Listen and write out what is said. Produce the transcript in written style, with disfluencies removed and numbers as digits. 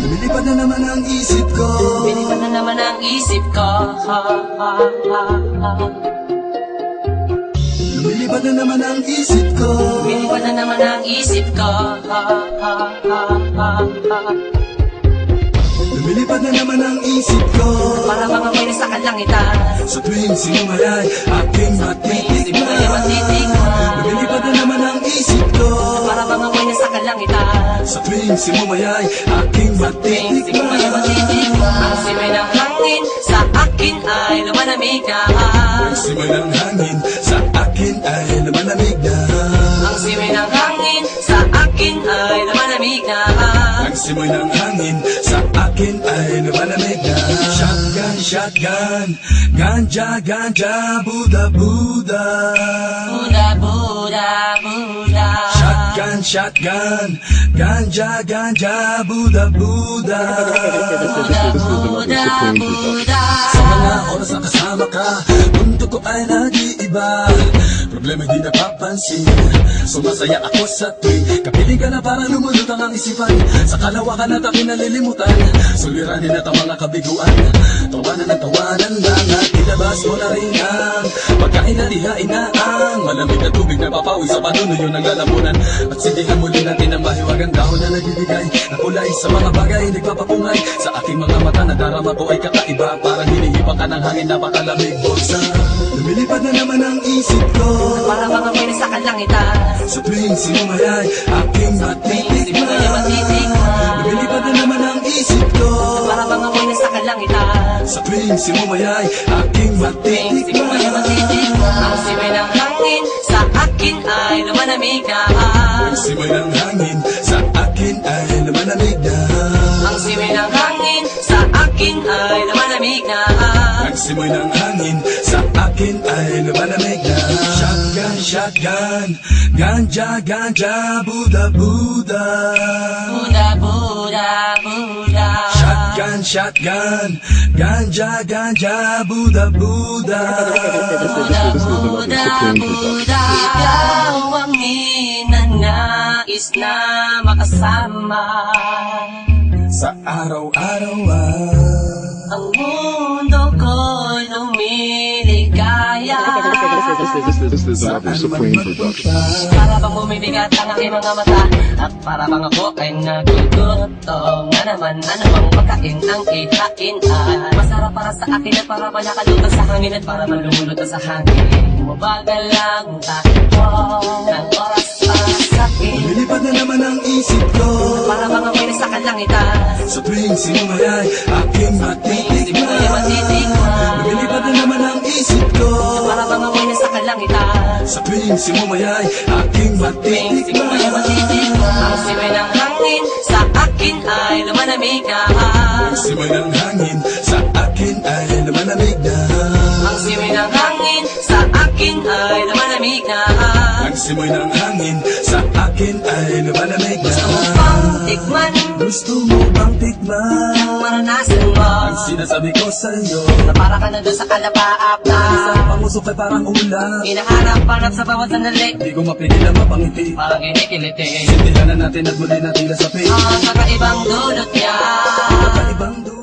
Lumilipad na naman ang isip ko. Lumilipad na naman ang isip ko. Lumilipad na naman ang isip ko. Lumilipad na naman ang isip ko. Lumilipad na naman ang isip ko. Para mga may nasa kalangitan. Sa tuwing sinumayay aking matitikman. Lumilipad na naman ang isip ko. Para mga may nasa kalangitan. Sa tuwing sinumayay aking matitikman. Ang simay ng hangin sa akin ay lumalamig na. Ang simay ng hangin sa akin ay lumalamig na. Ang simay ng hangin sa akin ay lumalamig na. Ang simoy ng hangin sa akin ay lumalamig na. Shotgun, shotgun, ganja, ganja, Buddha, Buddha. Buddha, Buddha, Buddha. Shotgun, shotgun, ganja, ganja, Buddha, Buddha. Buddha, Buddha, Buddha. Sa mga oras na kasama ka, mundo ko ay nag-iiba. Problema di napapansin. Sumasaya ako sa tuwing kapiling ka na para lumulutang ang isipan. Sa kalawakan at aking nalilimutan, suliranin at ang mga kabiguan. Tawanan at tawanan lang at ilabas mo na rin ang pagkain na lihain na ang malamig na tubig na papawi sa panunuyo ng lalamunan. At sindihan muli natin ang mahiwagang dahon na nagbibigay na kulay sa mga bagay nagpapapungay. Sa aking mga mata na darama ko ay kakaiba. Parang hinihipan ka ng hangin, napakalamig bulsa. Lumilipad na naman ang isip ko. Para mga may nasa kalangitan. Sa tuwing sinumayay aking matitikman. Lumilipad na naman ang isip ko. Para mga may nasa kalangitan. Sa tuwing sinumayay aking matitikman. Ang simay ng hangin sa akin ay lumalamig na. Ang simoy ng hangin sa akin ay lumalamig na. Ang simay ng hangin sa akin ay lumalamig na. Ang simoy ng hangin sa akin ay lumalamig na. Shotgun, shotgun, ganja, ganja, Buddha, Buddha. Buddha, Buddha, Buddha. Shotgun, shotgun, ganja, ganja, Buddha, Buddha. Buddha, Buddha, Buddha. Ikaw ang ninanais na makasama. Sa araw-araw Ang mundo ko'y lumiligaya. This is another Supreme production. Para bang bumibigat ang aking mga mata, at para bang ako ay nagugutom na naman. Ano bang pagkain ang ihain ay masarap para sa akin at para malakalutan sa hangin at para malumulutan sa hangin. Bumabagal lang takbo ng oras para sa akin. lumilipad na naman ang isip ko. Para bang ako'y nasa kalangitan. Sa tuwing sinumayay aking matitikman. Lumilipad na naman ang isip ko. Para bang ako'y nasa kalangitan. Sa tuwing sinumayay aking matitikman. Ang simay ng hangin sa akin ay lumalamig na. Ang simoy ng hangin sa akin ay lumalamig na. Ang simay ng hangin sa akin ay lumalamig na. Ang simoy ng hangin sa akin ay lumalamig na. Upang tikman, Gusto mo bang tikman maranasan mo ang sinasabi ko sa'yo? na para ka na doon sa kalapaap na Isang pangusok ay parang ulam. hinahanap-hanap sa bawat sandali. Di ko mapigilan mapangiti. Parang kinikiliti Sindihan na natin at muli natin nasapin. ang kakaibang dulot niya. Kakaibang dulo